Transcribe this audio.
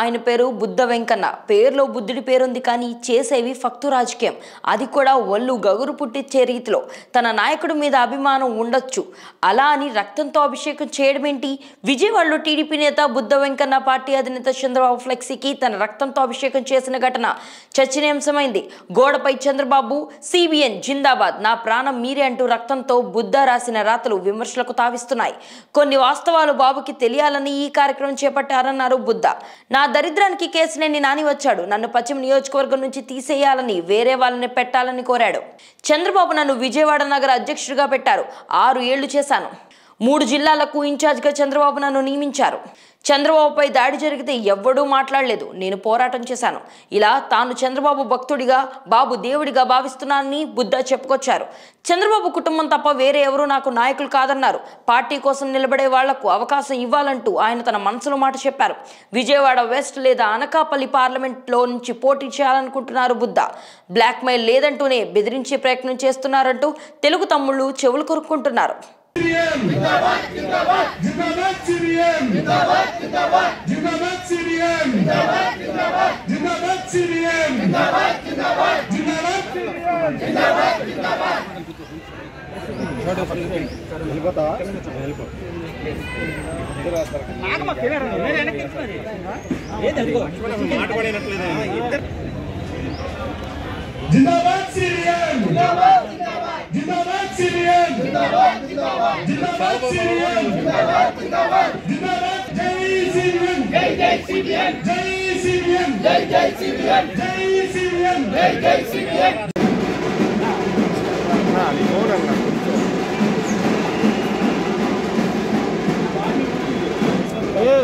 ఆయన పేరు బుద్ధ వెంకన్న. పేరులో బుద్ధుడి పేరుంది, కానీ చేసేవి ఫక్తు రాజకీయం. అది కూడా ఒళ్ళు గగురు పుట్టించే రీతిలో. తన నాయకుడి మీద అభిమానం ఉండొచ్చు, అలా అని రక్తంతో అభిషేకం చేయడం ఏంటి? విజయవాడలో టీడీపీ నేత బుద్ధ వెంకన్న పార్టీ అధినేత చంద్రబాబు ఫ్లెక్సీకి తన రక్తంతో అభిషేకం చేసిన ఘటన చర్చనీయాంశమైంది. గోడపై చంద్రబాబు సిబిఎన్ జిందాబాద్, నా ప్రాణం మీరే అంటూ రక్తంతో బుద్ధ రాసిన రాతలు విమర్శలకు తావిస్తున్నాయి. కొన్ని వాస్తవాలు బాబుకి తెలియాలని ఈ కార్యక్రమం చేపట్టారన్నారు బుద్ధ. నా దరిద్రానికి కేసినేని నాని వచ్చాడు, నన్ను పశ్చిమ నియోజకవర్గం నుంచి తీసేయాలని, వేరే వాళ్ళని పెట్టాలని కోరాడు. చంద్రబాబు నన్ను విజయవాడ నగర అధ్యక్షుడిగా పెట్టారు, 6 ఏళ్లు చేశాను. 3 జిల్లాలకు ఇన్ఛార్జిగా చంద్రబాబు నన్ను నియమించారు. చంద్రబాబుపై దాడి జరిగితే ఎవ్వడూ మాట్లాడలేదు, నేను పోరాటం చేశాను. ఇలా తాను చంద్రబాబు భక్తుడిగా, బాబు దేవుడిగా భావిస్తున్నానని బుద్ధ చెప్పుకొచ్చారు. చంద్రబాబు కుటుంబం తప్ప వేరే ఎవరూ నాకు నాయకులు కాదన్నారు. పార్టీ కోసం నిలబడే వాళ్లకు అవకాశం ఇవ్వాలంటూ ఆయన తన మనసులో మాట చెప్పారు. విజయవాడ వెస్ట్ లేదా అనకాపల్లి పార్లమెంట్లో నుంచి పోటీ చేయాలనుకుంటున్నారు బుద్ధ. బ్లాక్మెయిల్ లేదంటూనే బెదిరించే ప్రయత్నం చేస్తున్నారంటూ తెలుగు తమ్ముళ్లు చెవులు కొరుక్కుంటున్నారు. जिंदाबाद जिंदाबाद जिंदाबाद सीबीएम जिंदाबाद जिंदाबाद जिंदाबाद सीबीएम जिंदाबाद जिंदाबाद जिंदाबाद सीबीएम जिंदाबाद जिंदाबाद जिंदाबाद सीबीएम जिंदाबाद जिंदाबाद हेल्पता हेल्प నాగమ కేలరు నేను ఎనకిస్తున్నది ఏది అదిగో మాటపడినట్లేదే जिंदाबाद सीबीएम जिंदाबाद जिंदाबाद सीबीएम जिंदाबाद जिंदाबाद सीबीएम जिंदाबाद जिंदाबाद जय सीबीएम जय सीबीएम जय सीबीएम जय सीबीएम जय सीबीएम जय सीबीएम అది ఓడన్న ఏ